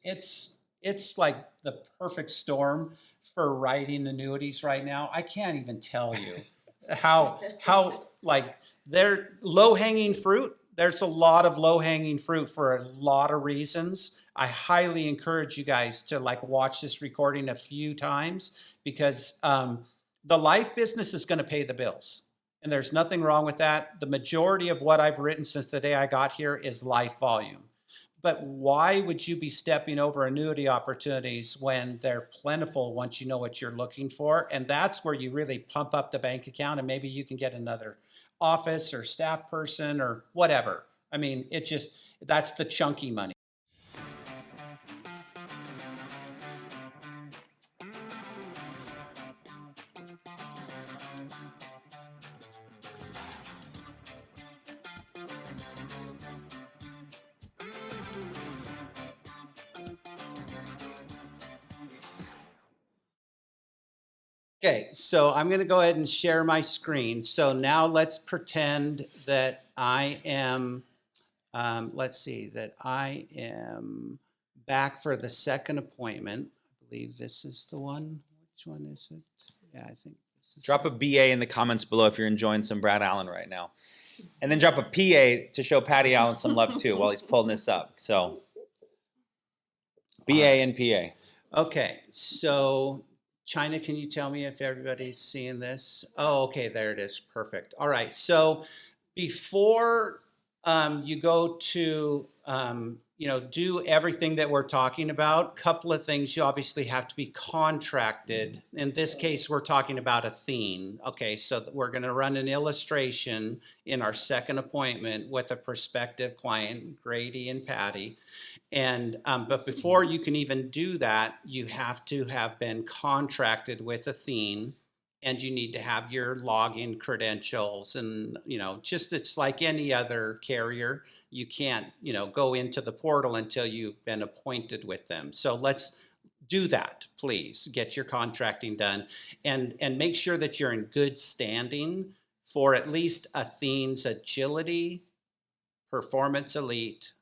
it's like the perfect storm for writing annuities right now. I can't even tell you how like they're low-hanging fruit. There's a lot of low-hanging fruit for a lot of reasons. I highly encourage you guys to like watch this recording a few times because the life business is going to pay the bills. And there's nothing wrong with that. The majority of what I've written since the day I got here is life volume. But why would you be stepping over annuity opportunities when they're plentiful once you know what you're looking for? And that's where you really pump up the bank account and maybe you can get another office or staff person or whatever. I mean, that's the chunky money. Okay, so I'm going to go ahead and share my screen. So now let's pretend that I am, let's see, that I am back for the second appointment. I believe this is the one. Which one is it? Yeah, I think this is. Drop a BA in the comments below if you're enjoying some Brad Allen right now. And then drop a PA to show Patty Allen some love too while he's pulling this up. So BA and PA. Okay, so China, can you tell me if everybody's seeing this? Oh, okay, there it is. Perfect. All right. So before you go to, do everything that we're talking about, couple of things you obviously have to be contracted. In this case, we're talking about Athene. Okay, so we're going to run an illustration in our second appointment with a prospective client, Grady and Patty. And but before you can even do that, you have to have been contracted with Athene, and you need to have your login credentials. And just it's like any other carrier. You can't go into the portal until you've been appointed with them. So let's do that, please. Get your contracting done, and make sure that you're in good standing for at least Athene's Agility, Performance Elite,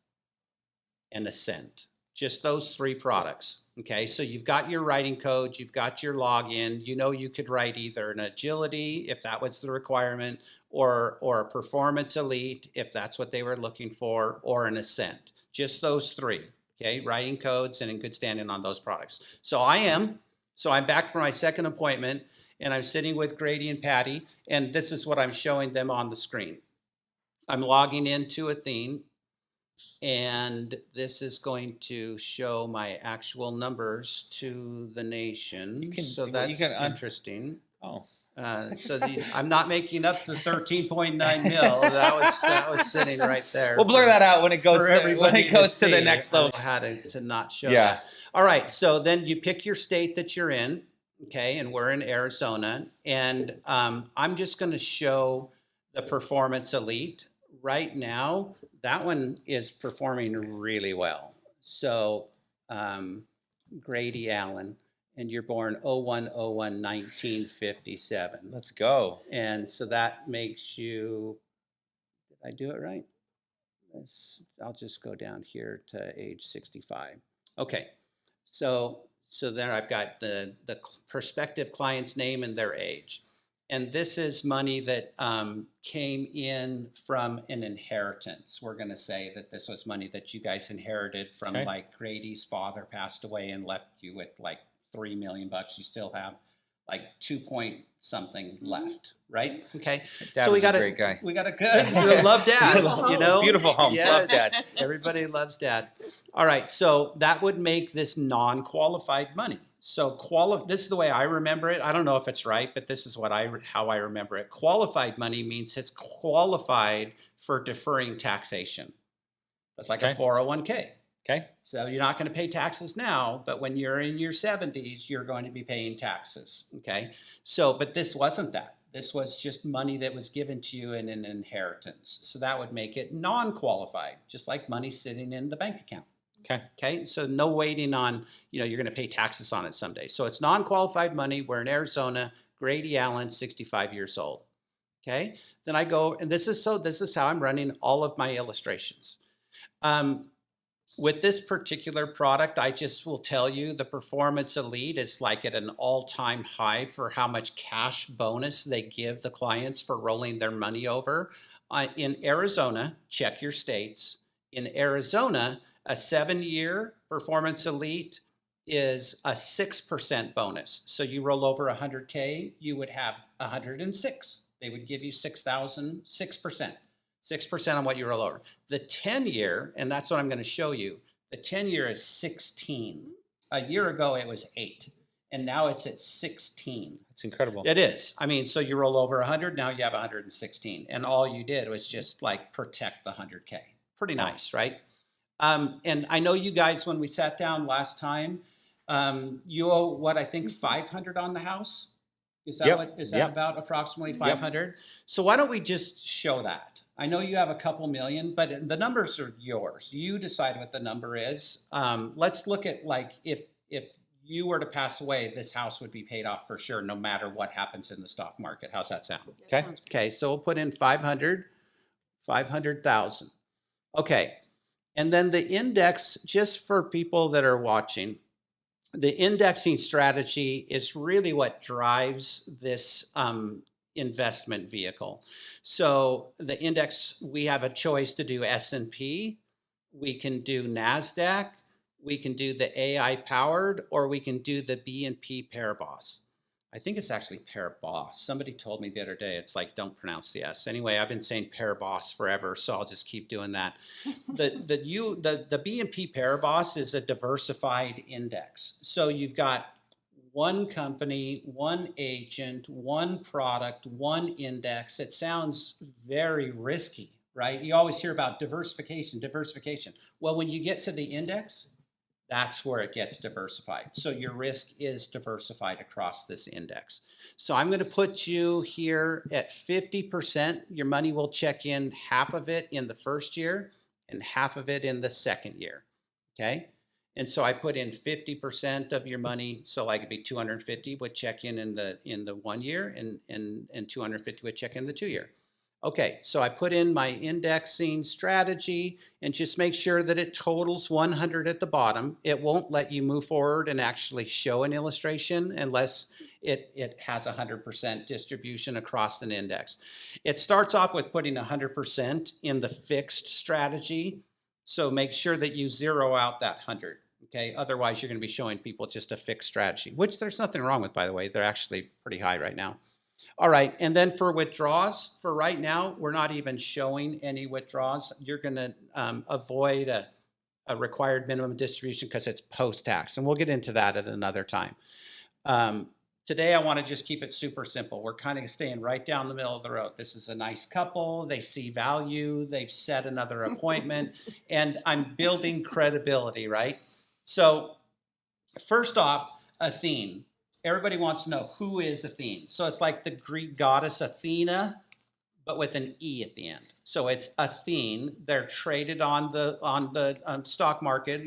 and Ascent. Just those three products. Okay, so you've got your writing codes, you've got your login. You could write either an Agility if that was the requirement, or a Performance Elite if that's what they were looking for, or an Ascent. Just those three. Okay, writing codes and in good standing on those products. So I'm back for my second appointment, and I'm sitting with Grady and Patty, and this is what I'm showing them on the screen. I'm logging into Athene. And this is going to show my actual numbers to the nation. So that's interesting. Oh. I'm not making up the 13.9 mil. That was sitting right there. We'll blur that out when it goes to the next level. I had to not show that. All right. So then you pick your state that you're in. Okay. And we're in Arizona. And I'm just going to show the Performance Elite. Right now, that one is performing really well. So Grady Allen, and you're born 01/01/1957. Let's go. And so that makes you, did I do it right? I'll just go down here to age 65. Okay, so there I've got the prospective client's name and their age. And this is money that came in from an inheritance. We're going to say that this was money that you guys inherited from like Grady's father passed away and left you with like $3 million. You still have like 2 point something left, right? Okay. Dad was a great guy. We got a good, we love Dad. Beautiful home. Yes, love Dad. Everybody loves Dad. All right. So that would make this non-qualified money. So this is the way I remember it. I don't know if it's right, but this is how I remember it. Qualified money means it's qualified for deferring taxation. That's like a 401k. Okay. So you're not going to pay taxes now, but when you're in your 70s, you're going to be paying taxes. Okay. So, but this wasn't that. This was just money that was given to you in an inheritance. So that would make it non-qualified, just like money sitting in the bank account. Okay. So no waiting on, you're going to pay taxes on it someday. So it's non-qualified money. We're in Arizona. Grady Allen, 65 years old. Okay. Then I go, and this is how I'm running all of my illustrations. With this particular product, I just will tell you the Performance Elite is like at an all-time high for how much cash bonus they give the clients for rolling their money over. In Arizona, check your states. In Arizona, a 7-year Performance Elite is a 6% bonus. So you roll over 100K, you would have 106. They would give you 6,000, 6%. 6% on what you roll over. The 10-year, and that's what I'm going to show you, the 10-year is 16. A year ago, it was 8, and now it's at 16. It's incredible. It is. I mean, so you roll over 100, now you have 116, and all you did was just like protect the 100K. Pretty nice, right? And I know you guys, when we sat down last time, you owe what, I think 500 on the house? Is that what, is that about approximately 500? So why don't we just show that? I know you have a couple million, but the numbers are yours. You decide what the number is. Let's look at, like, if you were to pass away, this house would be paid off for sure, no matter what happens in the stock market. How's that sound? Okay. Okay, so we'll put in 500,000. Okay, and then the index, just for people that are watching, the indexing strategy is really what drives this investment vehicle. So the index, we have a choice to do S&P, we can do NASDAQ, we can do the AI powered, or we can do the B&P Paribas. I think it's actually Paribas. Somebody told me the other day, it's like, don't pronounce the S. Anyway, I've been saying Paribas forever, so I'll just keep doing that. The B&P Paribas is a diversified index. So you've got one company, one agent, one product, one index. It sounds very risky, right? You always hear about diversification, diversification. Well, when you get to the index, that's where it gets diversified. So your risk is diversified across this index. So I'm going to put you here at 50%. Your money will check in half of it in the first year and half of it in the second year. Okay. And so I put in 50% of your money. So like it'd be 250 would check in the 1 year, and 250 would check in the 2 year. Okay, so I put in my indexing strategy and just make sure that it totals 100 at the bottom. It won't let you move forward and actually show an illustration unless it has 100% distribution across an index. It starts off with putting 100% in the fixed strategy. So make sure that you zero out that 100. Okay, otherwise you're going to be showing people just a fixed strategy, which there's nothing wrong with, by the way. They're actually pretty high right now. All right, and then for withdrawals, for right now, we're not even showing any withdrawals. You're going to avoid a required minimum distribution because it's post-tax, and we'll get into that at another time. Today, I want to just keep it super simple. We're kind of staying right down the middle of the road. This is a nice couple. They see value. They've set another appointment, and I'm building credibility, right? So first off, Athene. Everybody wants to know, who is Athene? So it's like the Greek goddess Athena, but with an E at the end. So it's Athene. They're traded on the stock market,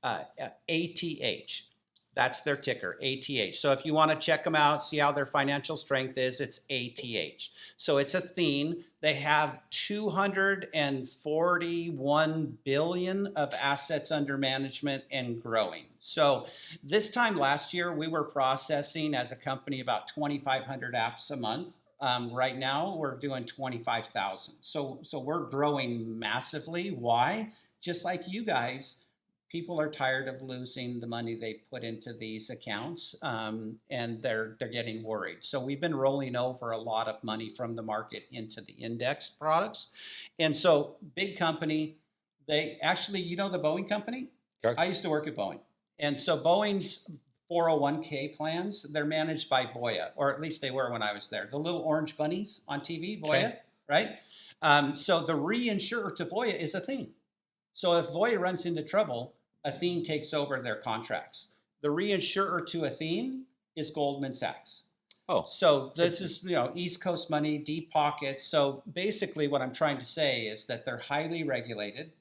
ATH. That's their ticker, ATH. So if you want to check them out, see how their financial strength is, it's ATH. So it's Athene. They have 241 billion of assets under management and growing. So this time last year, we were processing as a company about 2,500 apps a month. Right now, we're doing 25,000. So we're growing massively. Why? Just like you guys, people are tired of losing the money they put into these accounts, and they're getting worried. So we've been rolling over a lot of money from the market into the index products. And so big company, they actually, the Boeing company? Sure. I used to work at Boeing. And so Boeing's 401k plans, they're managed by Voya, or at least they were when I was there. The little orange bunnies on TV, Voya, right? So the reinsurer to Voya is Athene. So if Voya runs into trouble, Athene takes over their contracts. The reinsurer to Athene is Goldman Sachs. Oh, so this is, East Coast money, deep pockets. So basically what I'm trying to say is that they're highly regulated,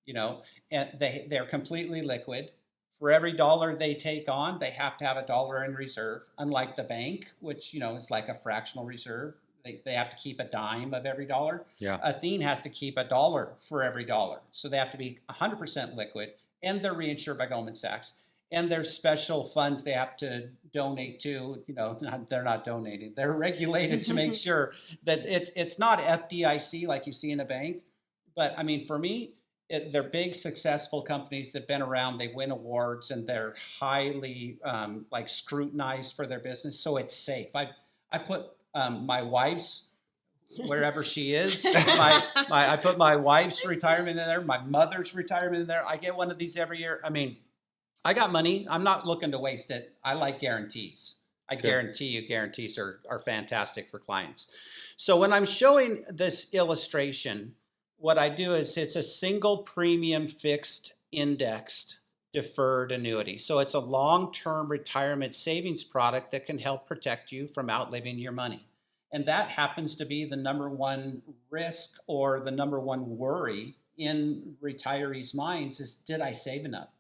and they're completely liquid. For every dollar they take on, they have to have $1 in reserve, unlike the bank, which, is like a fractional reserve. They have to keep a dime of every dollar. Yeah. Athene has to keep $1 for every dollar. So they have to be 100% liquid, and they're reinsured by Goldman Sachs. And there's special funds they have to donate to. They're not donating. They're regulated to make sure that it's not FDIC like you see in a bank. But I mean, for me, they're big, successful companies that've been around. They win awards, and they're highly like scrutinized for their business. So it's safe. I put my wife's, wherever she is, I put my wife's retirement in there, my mother's retirement in there. I get one of these every year. I mean, I got money. I'm not looking to waste it. I like guarantees. I guarantee you guarantees are fantastic for clients. So when I'm showing this illustration, what I do is it's a single premium fixed indexed deferred annuity. So it's a long-term retirement savings product that can help protect you from outliving your money. And that happens to be the number one risk or the number one worry in retirees' minds is, did I save enough?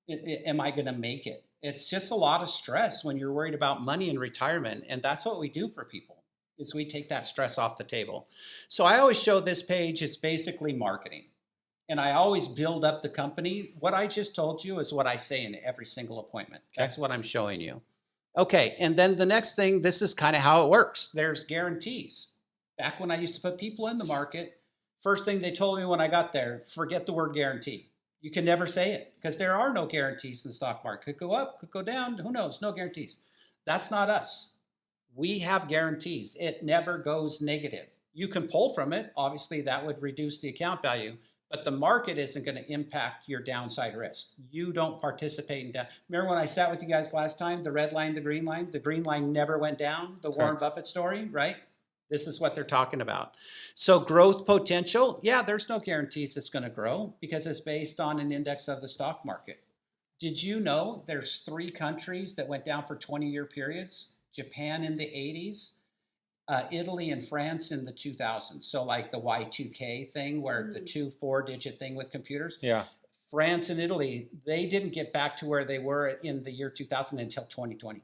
Am I going to make it? It's just a lot of stress when you're worried about money in retirement. And that's what we do for people, is we take that stress off the table. So I always show this page. It's basically marketing. And I always build up the company. What I just told you is what I say in every single appointment. That's what I'm showing you. Okay, and then the next thing, this is kind of how it works. There's guarantees. Back when I used to put people in the market, first thing they told me when I got there, forget the word guarantee. You can never say it because there are no guarantees in the stock market. Could go up, could go down, who knows, no guarantees. That's not us. We have guarantees. It never goes negative. You can pull from it. Obviously, that would reduce the account value, but the market isn't going to impact your downside risk. You don't participate in down. Remember when I sat with you guys last time, the red line, the green line? The green line never went down, the Warren Buffett story, right? This is what they're talking about. So growth potential, yeah, there's no guarantees it's going to grow because it's based on an index of the stock market. Did you know there's 3 countries that went down for 20-year periods? Japan in the 80s, Italy and France in the 2000s. So like the Y2K thing where the 4-digit thing with computers. Yeah. France and Italy, they didn't get back to where they were in the year 2000 until 2020.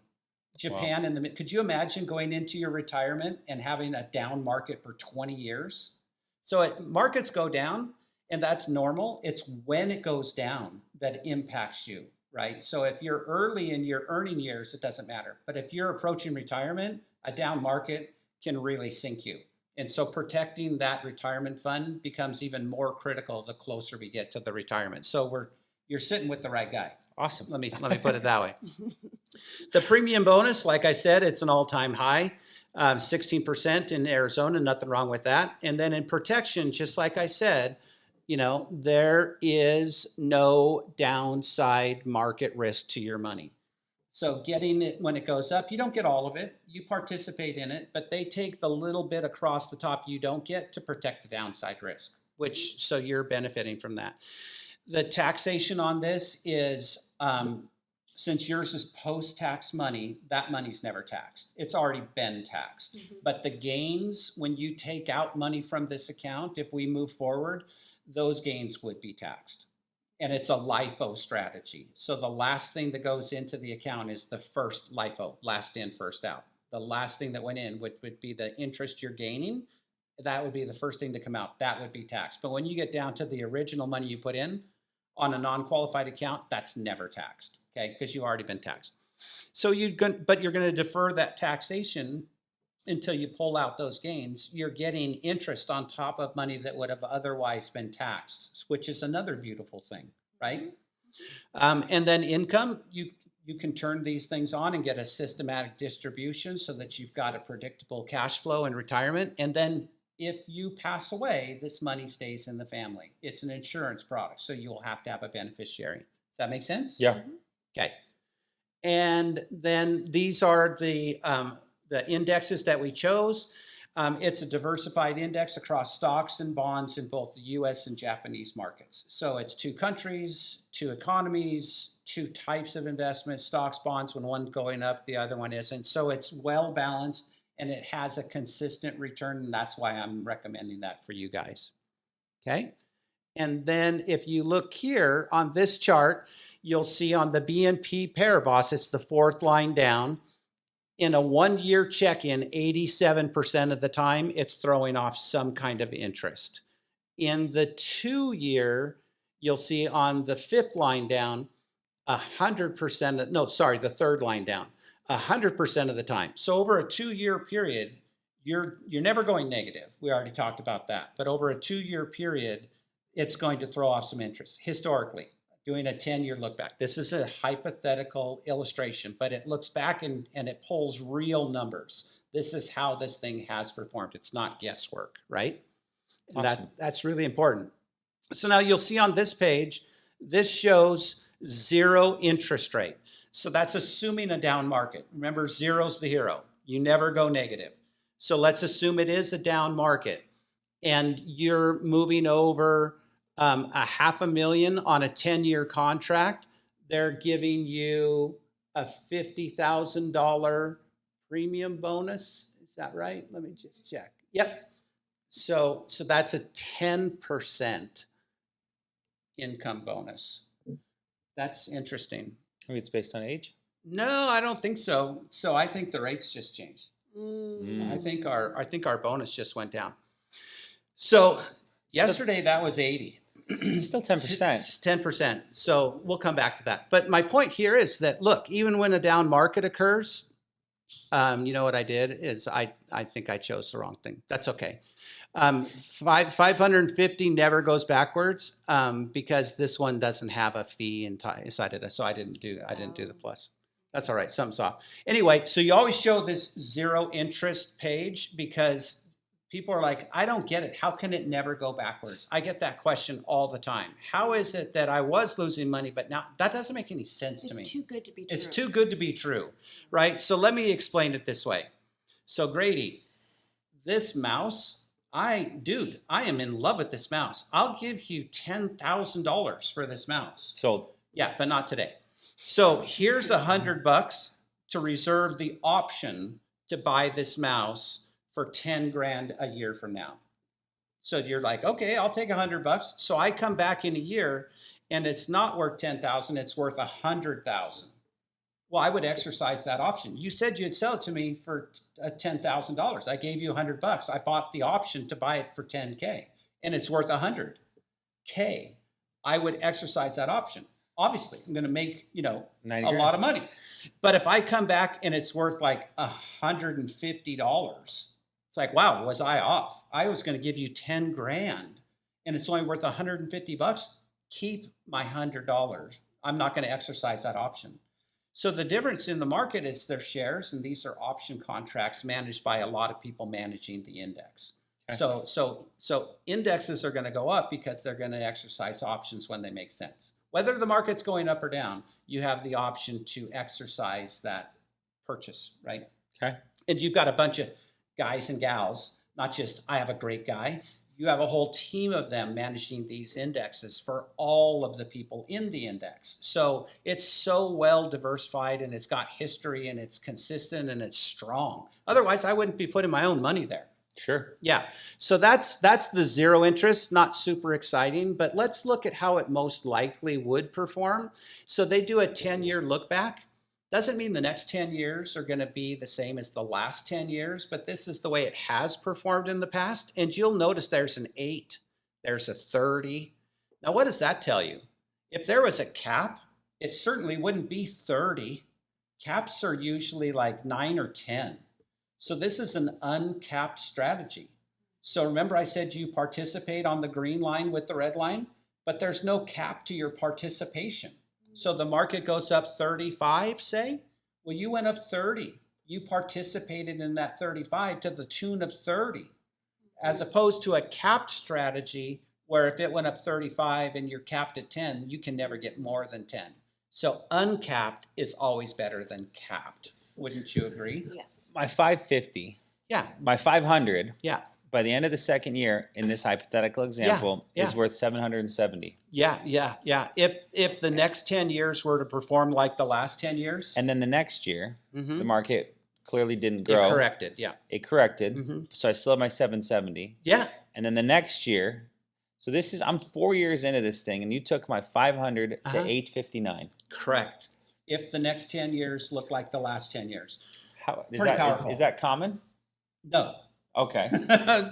Japan, wow. Could you imagine going into your retirement and having a down market for 20 years? So markets go down, and that's normal. It's when it goes down that impacts you, right? So if you're early in your earning years, it doesn't matter. But if you're approaching retirement, a down market can really sink you. And so protecting that retirement fund becomes even more critical the closer we get to the retirement. So you're sitting with the right guy. Awesome. Let me put it that way. The premium bonus, like I said, it's an all-time high, 16% in Arizona, nothing wrong with that. And then in protection, just like I said, there is no downside market risk to your money. So getting it when it goes up, you don't get all of it. You participate in it, but they take the little bit across the top you don't get to protect the downside risk, so you're benefiting from that. The taxation on this is, since yours is post-tax money, that money's never taxed. It's already been taxed. Mm-hmm. But the gains, when you take out money from this account, if we move forward, those gains would be taxed. And it's a LIFO strategy. So the last thing that goes into the account is the first LIFO, last in, first out. The last thing that went in would be the interest you're gaining. That would be the first thing to come out. That would be taxed. But when you get down to the original money you put in on a non-qualified account, that's never taxed, okay? Because you've already been taxed. So but you're going to defer that taxation until you pull out those gains. You're getting interest on top of money that would have otherwise been taxed, which is another beautiful thing, right? And then income, you can turn these things on and get a systematic distribution so that you've got a predictable cash flow in retirement. And then if you pass away, this money stays in the family. It's an insurance product, so you'll have to have a beneficiary. Does that make sense? Yeah. Okay. And then these are the indexes that we chose. It's a diversified index across stocks and bonds in both the US and Japanese markets. So it's 2 countries, 2 economies, 2 types of investments, stocks, bonds, when one going up, the other one isn't. So it's well balanced and it has a consistent return, and that's why I'm recommending that for you guys. Okay? And then if you look here on this chart, you'll see on the BNP Paribas, it's the 4th line down. In a 1-year check-in, 87% of the time, it's throwing off some kind of interest. In the 2-year, you'll see on the 5th line down, 100%, no, sorry, the 3rd line down, 100% of the time. So over a 2-year period, you're never going negative. We already talked about that. But over a 2-year period, it's going to throw off some interest historically. Doing a 10-year look back. This is a hypothetical illustration, but it looks back and it pulls real numbers. This is how this thing has performed. It's not guesswork, right? Awesome. That's really important. So now you'll see on this page, this shows 0 interest rate. So that's assuming a down market. Remember, 0's the hero. You never go negative. So let's assume it is a down market and you're moving over $500,000 on a 10-year contract. They're giving you a $50,000 premium bonus. Is that right? Let me just check. Yep. So that's a 10% income bonus. That's interesting. Maybe it's based on age? No, I don't think so. So I think the rates just changed. I think our bonus just went down. So yesterday that was 80. Still 10%. It's 10%. So we'll come back to that. But my point here is that, look, even when a down market occurs, you know what I did is I think I chose the wrong thing. That's okay. 550 never goes backwards because this one doesn't have a fee inside it. So I didn't do the plus. That's all right. Something's off. Anyway, so you always show this 0 interest page because people are like, I don't get it. How can it never go backwards? I get that question all the time. How is it that I was losing money, but now that doesn't make any sense to me? It's too good to be true. It's too good to be true, right? So let me explain it this way. So Grady, this mouse, I am in love with this mouse. I'll give you $10,000 for this mouse. Sold. Yeah, but not today. So here's $100 to reserve the option to buy this mouse for 10 grand a year from now. So you're like, okay, I'll take $100. So I come back in a year and it's not worth 10,000, it's worth 100,000. Well, I would exercise that option. You said you'd sell it to me for $10,000. I gave you $100. I bought the option to buy it for 10K and it's worth 100K. I would exercise that option. Obviously, I'm going to make, a lot of money. But if I come back and it's worth like $150, it's like, wow, was I off? I was going to give you 10 grand and it's only worth $150. Keep my $100. I'm not going to exercise that option. So the difference in the market is their shares, and these are option contracts managed by a lot of people managing the index. Okay. So indexes are going to go up because they're going to exercise options when they make sense. Whether the market's going up or down, you have the option to exercise that purchase, right? Okay. And you've got a bunch of guys and gals, not just I have a great guy. You have a whole team of them managing these indexes for all of the people in the index. So it's so well diversified and it's got history and it's consistent and it's strong. Otherwise, I wouldn't be putting my own money there. Sure. Yeah. So that's the 0 interest, not super exciting, but let's look at how it most likely would perform. So they do a 10-year look back. Doesn't mean the next 10 years are going to be the same as the last 10 years, but this is the way it has performed in the past. And you'll notice there's an 8, there's a 30. Now, what does that tell you? If there was a cap, it certainly wouldn't be 30. Caps are usually like 9 or 10. So this is an uncapped strategy. So remember I said you participate on the green line with the red line, but there's no cap to your participation. So the market goes up 35, say, well, you went up 30. You participated in that 35 to the tune of 30, as opposed to a capped strategy where if it went up 35 and you're capped at 10, you can never get more than 10. So uncapped is always better than capped. Wouldn't you agree? Yes. My 550. Yeah. My 500. Yeah. By the end of the second year, in this hypothetical example, is worth 770. Yeah. If the next 10 years were to perform like the last 10 years. And then the next year, the market clearly didn't grow. It corrected, yeah. It corrected. So I still have my 770. Yeah. And then the next year, so I'm 4 years into this thing, and you took my 500 to 859. Correct. If the next 10 years look like the last 10 years. How is Pretty that? powerful. Is that common? No. Okay.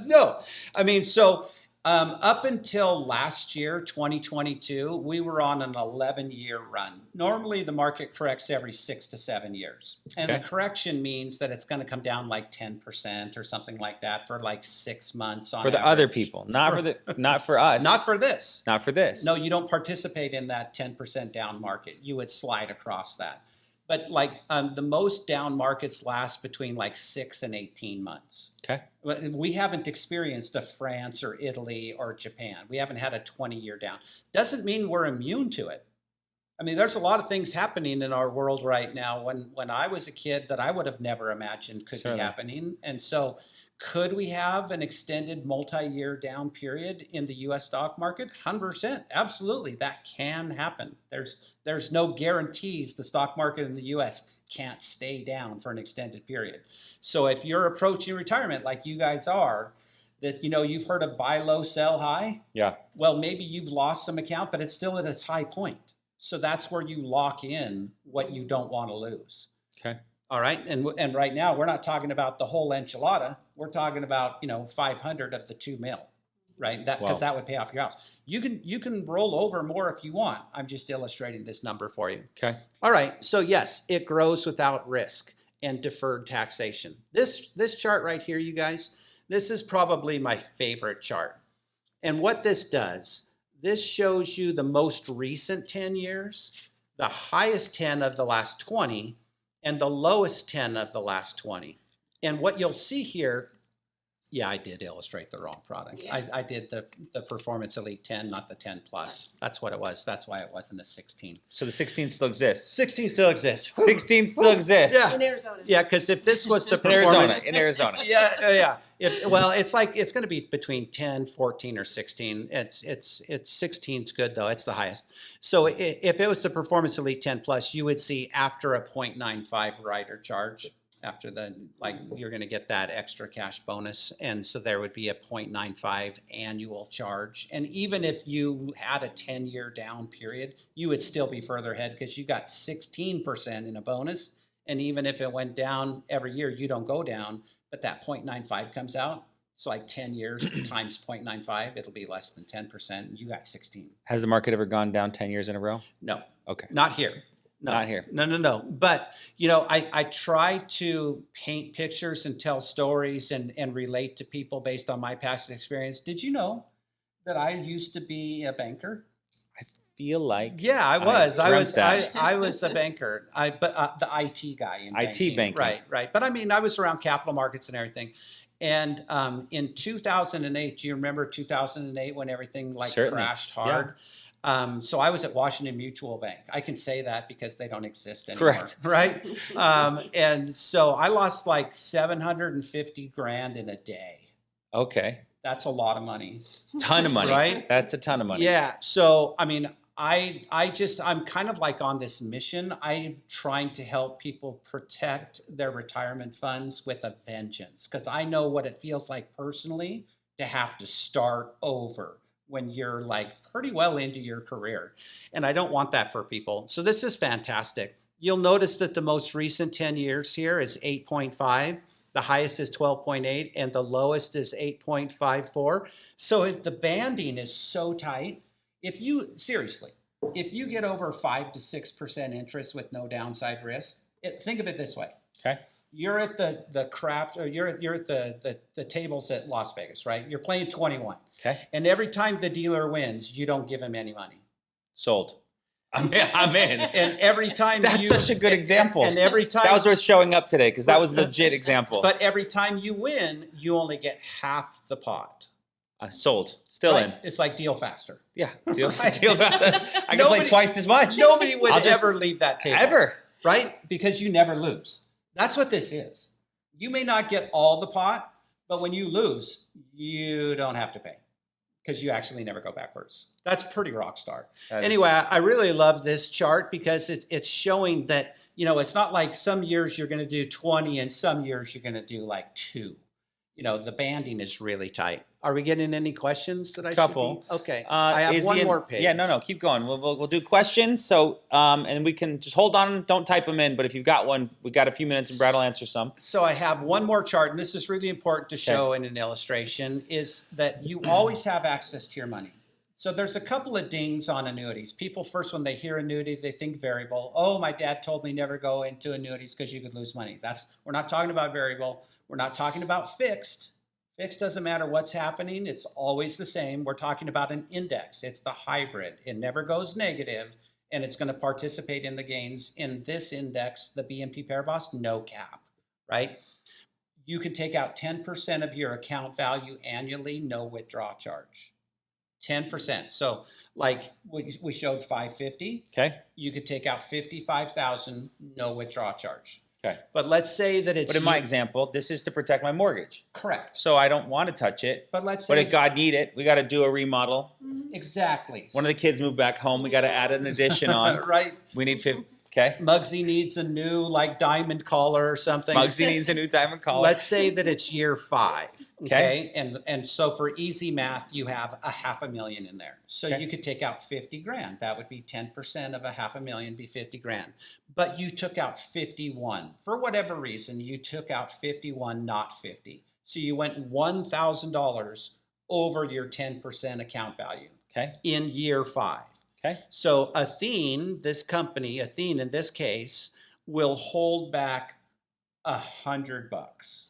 No. I mean, so up until last year, 2022, we were on an 11-year run. Normally, the market corrects every 6 to 7 years. And Okay. the correction means that it's going to come down like 10% or something like that for like 6 months on For the average. other people, not for us. Not for this. Not for this. No, you don't participate in that 10% down market. You would slide across that. But like the most down markets last between like 6 and 18 months. Okay. We haven't experienced a France or Italy or Japan. We haven't had a 20-year down. Doesn't mean we're immune to it. I mean, there's a lot of things happening in our world right now when I was a kid that I would have never imagined could be happening. And so could we have an extended multi-year down period in the U.S. stock market? 100%. Absolutely. That can happen. There's no guarantees the stock market in the U.S. can't stay down for an extended period. So if you're approaching retirement like you guys are, that, you know, you've heard of buy low, sell high. Yeah. Well, maybe you've lost some account, but it's still at its high point. So that's where you lock in what you don't want to lose. Okay. All right. And right now we're not talking about the whole enchilada. We're talking about, you know, 500 of the 2 mil, right? That because that would pay off your house. You can roll over more if you want. I'm just illustrating this number for you. Okay. All right. So yes, it grows without risk and deferred taxation. This chart right here, you guys, this is probably my favorite chart. And what this does, this shows you the most recent 10 years, the highest 10 of the last 20, and the lowest 10 of the last 20. And what you'll see here, yeah, I did illustrate the wrong product. Yeah. I did the Performance Elite 10, not the 10 Plus. That's what it was. That's why it wasn't a 16. So the 16 still exists. 16 still exists. 16 still exists. Yeah. In Arizona. Yeah, because if this was the In Arizona. Performance... In Arizona. Yeah. It's going to be between 10, 14, or 16. It's 16's good though. It's the highest. So if it was the Performance Elite 10 Plus, you would see after a 0.95 rider charge, after you're going to get that extra cash bonus, and so there would be a 0.95 annual charge. And even if you had a 10-year down period, you would still be further ahead because you got 16% in a bonus. And even if it went down every year, you don't go down, but that 0.95 comes out. So like 10 years times 0.95, it'll be less than 10%. You got 16. Has the market ever gone down 10 years in a row? No. Okay. Not here. No. Not here. No. But, you know, I try to paint pictures and tell stories and relate to people based on my past experience. Did you know that I used to be a banker? Feel like Yeah, I was. I dreamt that. was a banker. But the IT guy in IT banking. Right. But I mean, I was around capital markets and everything. And in 2008, do you remember 2008 when everything Certainly. crashed hard? Yeah. So I was at Washington Mutual Bank. I can say that because they don't exist anymore. Correct. Right. And so I lost like 750 grand in a day. Okay. That's a lot of money. Ton of money. Right? That's a ton of money. Yeah. So, I mean, I'm kind of like on this mission. I'm trying to help people protect their retirement funds with a vengeance because I know what it feels like personally to have to start over when you're like pretty well into your career. And I don't want that for people. So this is fantastic. You'll notice that the most recent 10 years here is 8.5. The highest is 12.8 and the lowest is 8.54. So the banding is so tight. If you get over 5 to 6% interest with no downside risk, think of it this way. Okay. You're at the craft, or you're at the tables at Las Vegas, right? You're playing 21. Okay. And every time the dealer wins, you don't give him any money. Sold. I'm in. And every time That's such a good example. And every time that was worth showing up today because that was a legit example. But every time you win, you only get half the pot. Sold. Still Right? in. It's like deal faster. Yeah. Deal. I can play twice as much. Nobody would I'll just- ever leave that table. Ever. Right? Because you never lose. That's what this is. You may not get all the pot, but when you lose, you don't have to pay because you actually never go backwards. That's pretty rock star. Anyway, I really love this chart because it's showing that, you know, it's not like some years you're going to do 20 and some years you're going to do like 2. the banding is really tight. Are we getting any questions that I Couple. should be? Okay. I have one more page. Yeah, no, keep going. We'll do questions. So, and we can just hold on. Don't type them in. But if you've got one, we got a few minutes, and Brad will answer some. So I have one more chart, and this is really important to show in an illustration, is that you always have access to your money. So there's a couple of dings on annuities. People first, when they hear annuity, they think variable. Oh, my dad told me never go into annuities because you could lose money. We're not talking about variable. We're not talking about fixed. Fixed doesn't matter what's happening. It's always the same. We're talking about an index. It's the hybrid. It never goes negative, and it's going to participate in the gains. In this index, the BNP Paribas, no cap, right? You can take out 10% of your account value annually, no withdrawal charge. 10%. So like we showed 550. Okay. You could take out 55,000, no withdrawal charge. Okay. But let's say that it's. But in my example, this is to protect my mortgage. Correct. So I don't want to touch it. But let's say. But if God need it, we got to do a remodel. Exactly. One of the kids moved back home. We got to add an addition on. Right. We need 50. Okay. Muggsy needs a new diamond collar or something. Muggsy needs a new diamond collar. Let's say that it's year 5. Okay. And so for easy math, you have $500,000 in there. So Okay. you could take out 50 grand. That would be 10% of $500,000 be 50 grand. But you took out 51. For whatever reason, you took out 51, not 50. So you went $1,000 over your 10% account value. Okay. In year 5. Okay. So Athene, this company, Athene in this case, will hold back $100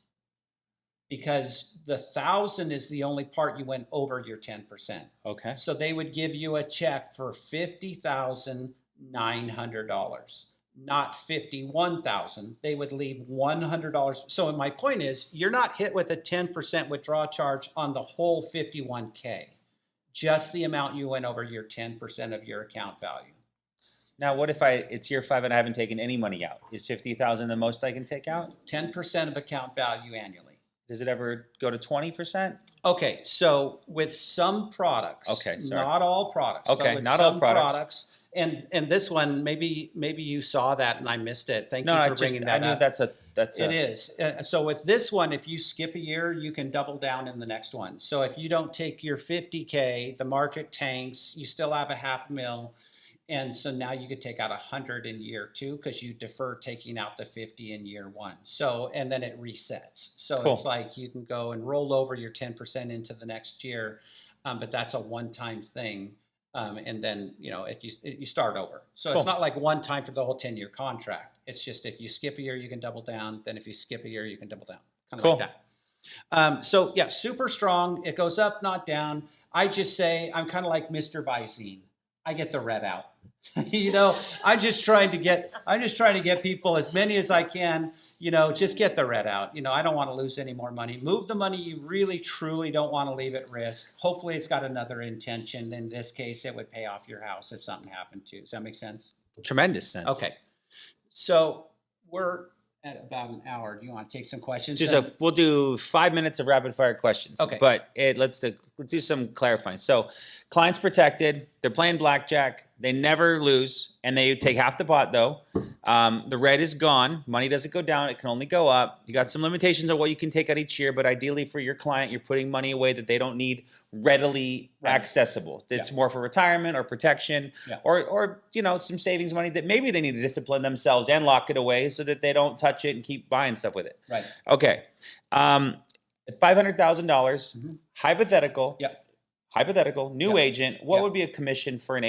because the 1,000 is the only part you went over your 10%. Okay. So they would give you a check for $50,900, not $51,000. They would leave $100. So my point is, you're not hit with a 10% withdrawal charge on the whole 51K. Just the amount you went over your 10% of your account value. Now, what if it's year 5 and I haven't taken any money out? Is 50,000 the most I can take out? 10% of account value annually. Does it ever go to 20%? Okay, so with some products, not all products, okay, but with not some all products. And this one, maybe you saw that and I missed it. Thank you for bringing that up. I knew that's it is. So with this one, if you skip a year, you can double down in the next one. So if you don't take your 50K, the market tanks, you still have $500,000. And so now you could take out 100 in year 2 because you defer taking out the 50 in year 1. So, and then it resets. So It's like you can go and roll over your 10% into the next year, but that's a one-time thing. And then, if you start over. So It's not like one time for the whole 10-year contract. It's just if you skip a year, you can double down. Then if you skip a year, you can double down. Kind of like that. So yeah, super strong. It goes up, not down. I just say I'm kind of like Mr. Visine. I get the red out. I'm just trying to get people, as many as I can, just get the red out. I don't want to lose any more money. Move the money you really, truly don't want to leave at risk. Hopefully it's got another intention. In this case, it would pay off your house if something happened to you. Does that make sense? Tremendous sense. Okay. So we're at about an hour. Do you want to take some questions? We'll do 5 minutes of rapid fire questions. Okay. But let's do some clarifying. So client's protected. They're playing blackjack. They never lose, and they take half the pot though. The red is gone. Money doesn't go down. It can only go up. You got some limitations on what you can take out each year, but ideally for your client, you're putting money away that they don't need readily accessible. It's more for retirement or protection, or some savings money that maybe they need to discipline themselves and lock it away so that they don't touch it and keep buying stuff with it. Right. Okay. $500,000, hypothetical. Yep. Hypothetical, new agent. What would be a commission for a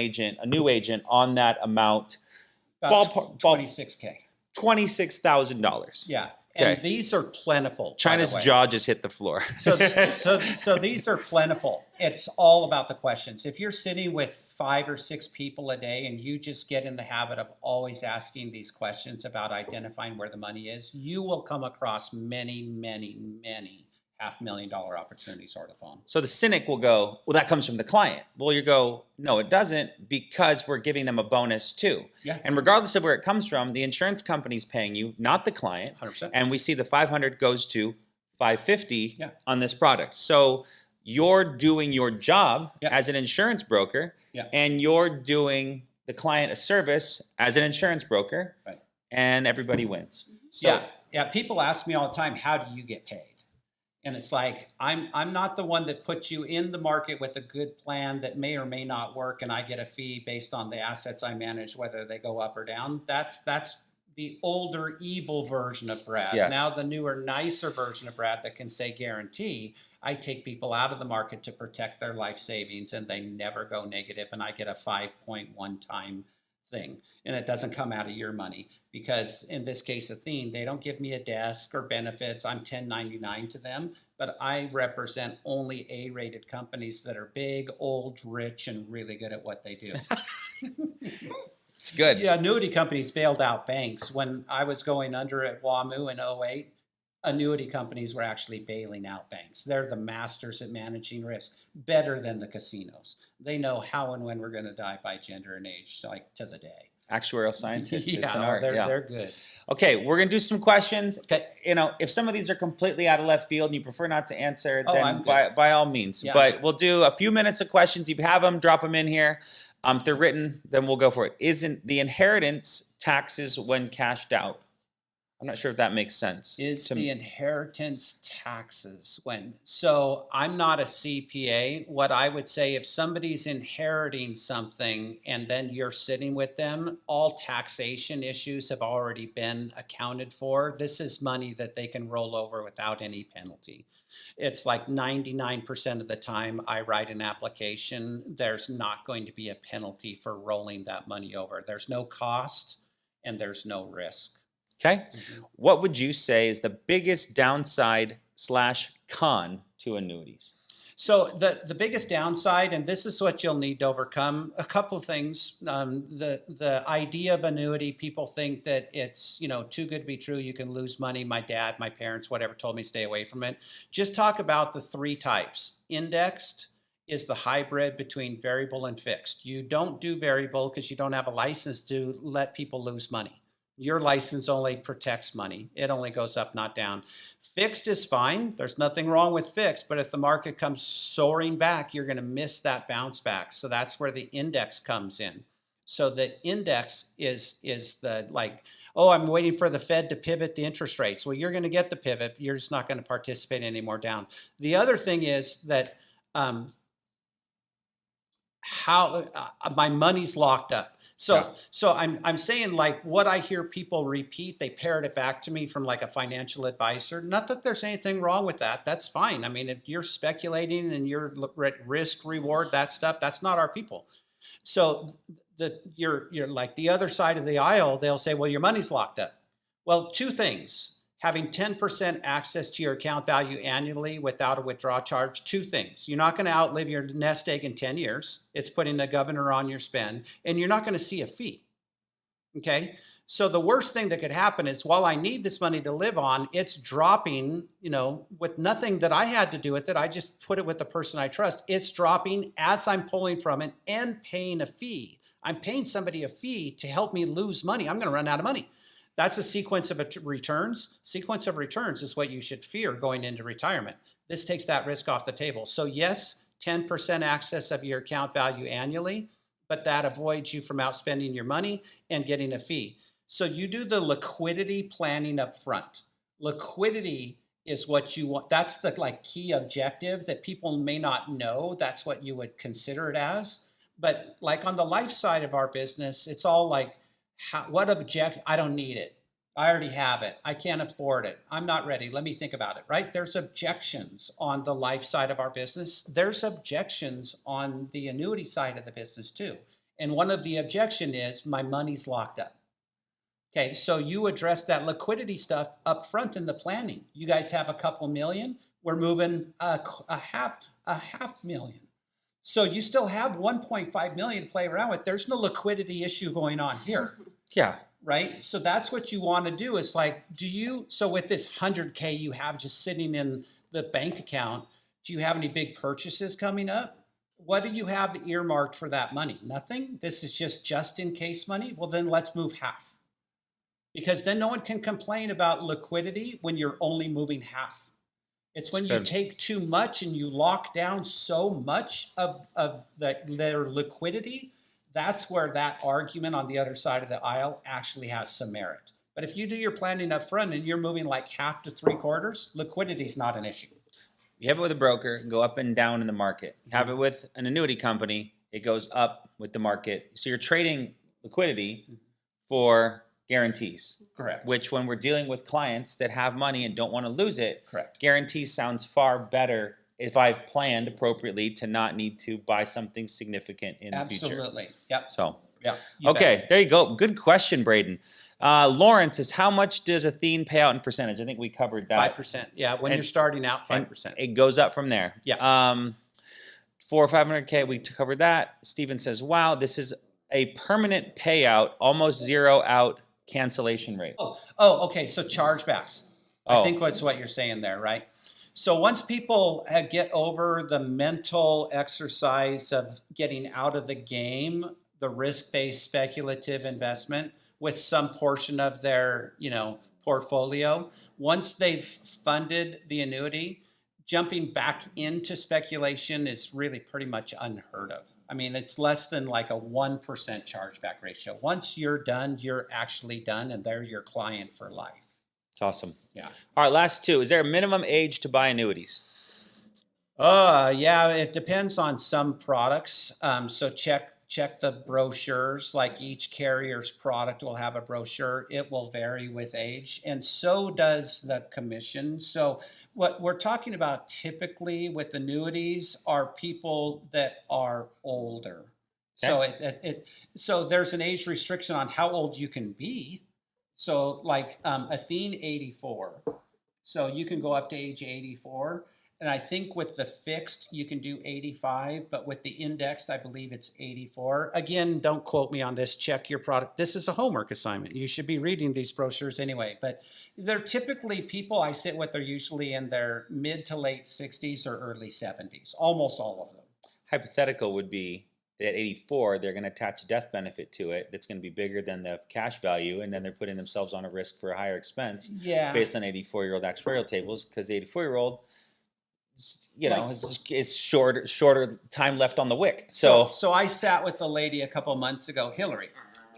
new agent on that amount? About 26K. $26,000. Yeah. Okay. And these are plentiful. China's jaw just hit the floor. So these are plentiful. It's all about the questions. If you're sitting with 5 or 6 people a day and you just get in the habit of always asking these questions about identifying where the money is, you will come across many, many, many $500,000 opportunities on the phone. So the cynic will go, well, that comes from the client. Well, you go, no, it doesn't, because we're giving them a bonus too. Yeah. And regardless of where it comes from, the insurance company's paying you, not the client. 100%. And we see the 500 goes to 550 on this product. So you're doing your job as an insurance broker, and you're doing the client a service as an insurance broker, and everybody wins. So, yeah. People ask me all the time, how do you get paid? And it's like, I'm not the one that puts you in the market with a good plan that may or may not work, and I get a fee based on the assets I manage, whether they go up or down. That's the older evil version of Brad. Yes. Now the newer, nicer version of Brad that can say guarantee. I take people out of the market to protect their life savings, and they never go negative, and I get a 5.1 time thing, and it doesn't come out of your money, because in this case Athene, they don't give me a desk or benefits. I'm 1099 to them, but I represent only A-rated companies that are big, old, rich, and really good at what they do. It's good. Yeah, annuity companies bailed out banks. When I was going under at WAMU in '08, annuity companies were actually bailing out banks. They're the masters at managing risk, better than the casinos. They know how and when we're going to die by gender and age, like to the day. Actuarial scientists. It's an Yeah, art. Yeah. they're good. Okay, we're gonna do some questions. Okay. You know, if some of these are completely out of left field and you prefer not to answer, Oh, then I'm good. by all means. Yeah, I'm But good. we'll do a few minutes of questions. If you have them, drop them in here. If they're written, then we'll go for it. Isn't the inheritance taxes when cashed out? I'm not sure if that makes sense. Is to the inheritance taxes when? So I'm not a CPA. What I would say, if somebody's inheriting something and then you're sitting with them, all taxation issues have already been accounted for. This is money that they can roll over without any penalty. It's like 99% of the time I write an application, there's not going to be a penalty for rolling that money over. There's no cost and there's no risk. Okay. What would you say is the biggest downside / con to annuities? So the biggest downside, and this is what you'll need to overcome, a couple of things. The idea of annuity, people think that it's, too good to be true. You can lose money. My dad, my parents, whatever, told me stay away from it. Just talk about the three types. Indexed is the hybrid between variable and fixed. You don't do variable because you don't have a license to let people lose money. Your license only protects money. It only goes up, not down. Fixed is fine. There's nothing wrong with fixed, but if the market comes soaring back, you're going to miss that bounce back. So that's where the index comes in. So the index is the oh, I'm waiting for the Fed to pivot the interest rates. Well, you're going to get the pivot. You're just not going to participate anymore down. The other thing is that how my money's locked up. So I'm saying, like, what I hear people repeat, they parrot it back to me from like a financial advisor. Not that there's anything wrong with that. That's fine. I mean, if you're speculating and you're risk reward, that stuff, that's not our people. So you're like the other side of the aisle, they'll say, well, your money's locked up. Well, two things. Having 10% access to your account value annually without a withdrawal charge, two things. You're not going to outlive your nest egg in 10 years. It's putting the governor on your spend, and you're not going to see a fee. Okay? So the worst thing that could happen is, while I need this money to live on, it's dropping, with nothing that I had to do with it. I just put it with the person I trust. It's dropping as I'm pulling from it and paying a fee. I'm paying somebody a fee to help me lose money. I'm going to run out of money. That's a sequence of returns. Sequence of returns is what you should fear going into retirement. This takes that risk off the table. So yes, 10% access of your account value annually, but that avoids you from outspending your money and getting a fee. So you do the liquidity planning up front. Liquidity is what you want. That's the key objective that people may not know. That's what you would consider it as. But like on the life side of our business, it's all like, what object? I don't need it. I already have it. I can't afford it. I'm not ready. Let me think about it, right? There's objections on the life side of our business. There's objections on the annuity side of the business too. And one of the objection is, my money's locked up. Okay, so you address that liquidity stuff up front in the planning. You guys have a couple million. We're moving a half million. So you still have 1.5 million to play around with. There's no liquidity issue going on here. Yeah. Right? So that's what you want to do, is like, so with this 100K you have just sitting in the bank account, do you have any big purchases coming up? What do you have earmarked for that money? Nothing? This is just in case money? Well, then let's move half. Because then no one can complain about liquidity when you're only moving half. It's when you take too much and you lock down so much of their liquidity, that's where that argument on the other side of the aisle actually has some merit. But if you do your planning up front and you're moving like half to 3/4, liquidity is not an issue. You have it with a broker, go up and down in the market. You have it with an annuity company, it goes up with the market. So you're trading liquidity for guarantees. Correct. Which, when we're dealing with clients that have money and don't want to lose it, Correct. guarantees sounds far better if I've planned appropriately to not need to buy something significant in the future. Absolutely. Yep. So, Yeah. okay, there you go. Good question, Braden. Lawrence says, how much does Athene pay out in percentage? I think we covered that. 5%. Yeah. When And- you're starting out, And 5%. it goes up from there. Yeah. 400 or 500K, we covered that. Steven says, wow, this is a permanent payout, almost zero out cancellation rate. Okay. So chargebacks. I Oh. think that's what you're saying there, right? So once people get over the mental exercise of getting out of the game, the risk-based speculative investment with some portion of their, portfolio, once they've funded the annuity, jumping back into speculation is really pretty much unheard of. I mean, it's less than like a 1% chargeback ratio. Once you're done, you're actually done, and they're your client for life. It's awesome. Yeah. All right, last two. Is there a minimum age to buy annuities? Yeah, it depends on some products. So check the brochures. Like each carrier's product will have a brochure. It will vary with age, and so does the commission. So what we're talking about typically with annuities are people that are older. So so there's an age restriction on how old you can be. So like Athene 84. So you can go up to age 84. And I think with the fixed, you can do 85, but with the indexed, I believe it's 84. Again, don't quote me on this. Check your product. This is a homework assignment. You should be reading these brochures anyway. But they're typically people I sit with are usually in their mid to late 60s or early 70s, almost all of them. Hypothetical would be at 84, they're going to attach a death benefit to it that's going to be bigger than the cash value, and then they're putting themselves on a risk for a higher expense based on 84-year-old actuarial tables, because the 84-year-old, is shorter time left on the wick. So I sat with a lady a couple months ago, Hillary,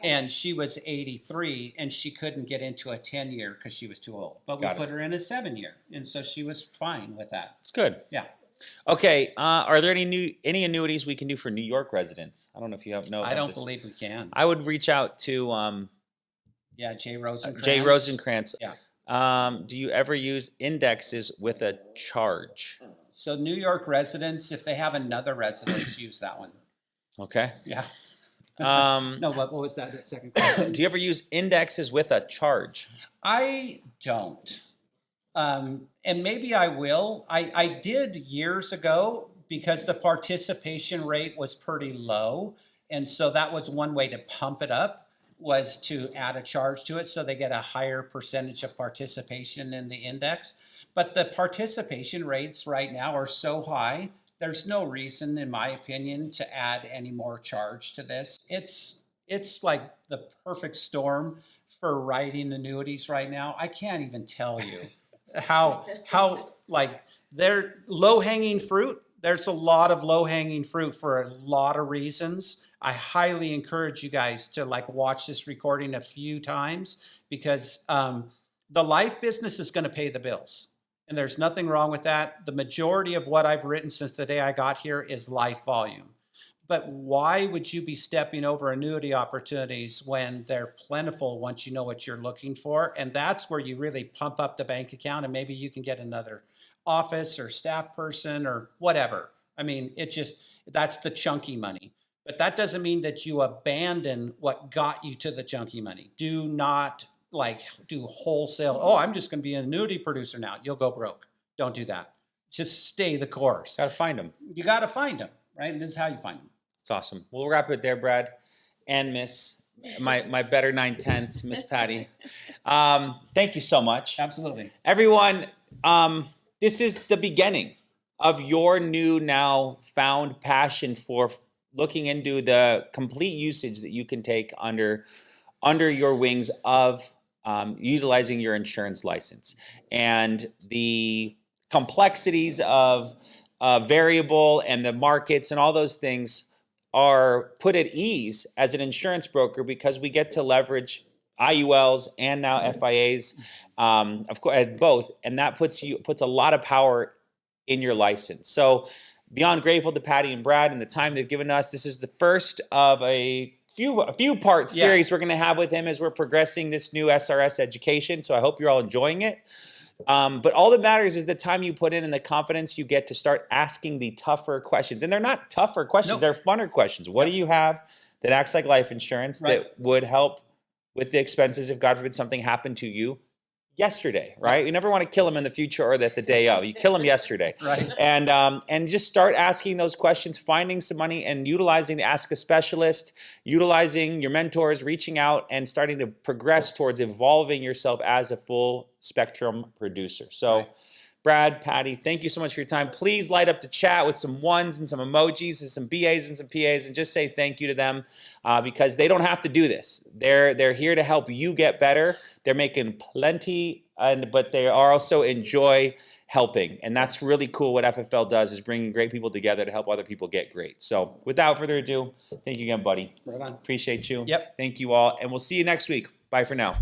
and she was 83, and she couldn't get into a 10-year because she was too old. But we put her in a 7-year, and so she was fine with that. It's good. Yeah. Okay, are there any annuities we can do for New York residents? I don't know if you know. I don't believe we can. I would reach out to Jay Rosencrantz. Jay Rosencrantz. Yeah. Do you ever use indexes with a charge? So New York residents, if they have another residence, use that one. Okay. Yeah. No, what was that second question? Do you ever use indexes with a charge? I don't. And maybe I will. I did years ago because the participation rate was pretty low. And so that was one way to pump it up, was to add a charge to it so they get a higher percentage of participation in the index. But the participation rates right now are so high, there's no reason, in my opinion, to add any more charge to this. It's like the perfect storm for writing annuities right now. I can't even tell you how like they're low-hanging fruit. There's a lot of low-hanging fruit for a lot of reasons. I highly encourage you guys to watch this recording a few times, because the life business is going to pay the bills. And there's nothing wrong with that. The majority of what I've written since the day I got here is life volume. But why would you be stepping over annuity opportunities when they're plentiful once you know what you're looking for? And that's where you really pump up the bank account, and maybe you can get another office or staff person or whatever. I mean, that's the chunky money. But that doesn't mean that you abandon what got you to the chunky money. Do not do wholesale. Oh, I'm just going to be an annuity producer now. You'll go broke. Don't do that. Just stay the course. Got to find them. You got to find them, right? And this is how you find them. It's awesome. We'll wrap it there, Brad, and Miss, my better 9/10, Miss Patty. Thank you so much. Absolutely. Everyone, this is the beginning of your new, now found passion for looking into the complete usage that you can take under your wings of utilizing your insurance license, and the complexities of variable and the markets and all those things are put at ease as an insurance broker, because we get to leverage IULs and now FIAs, of course, both, and that puts a lot of power in your license. So beyond grateful to Patty and Brad and the time they've given us. This is the first of a few part series we're going to have with him as we're progressing this new SRS education. So I hope you're all enjoying it. But all that matters is the time you put in and the confidence you get to start asking the tougher questions. And they're not tougher questions, they're funner questions. What do you have that acts like life insurance that would help with the expenses if, God forbid, something happened to you yesterday, right? You never want to kill them in the future or that the day of. You kill them yesterday. Right. And just start asking those questions, finding some money and utilizing the Ask a Specialist, utilizing your mentors, reaching out and starting to progress towards evolving yourself as a full spectrum producer. So Brad, Patty, thank you so much for your time. Please light up the chat with some ones and some emojis and some BAs and some PAs and just say thank you to them because they don't have to do this. They're here to help you get better. They're making plenty, but they are also enjoy helping. And that's really cool what FFL does is bringing great people together to help other people get great. So without further ado, thank you again, buddy. Right on. Appreciate you. Yep. Thank you all. And we'll see you next week. Bye for now.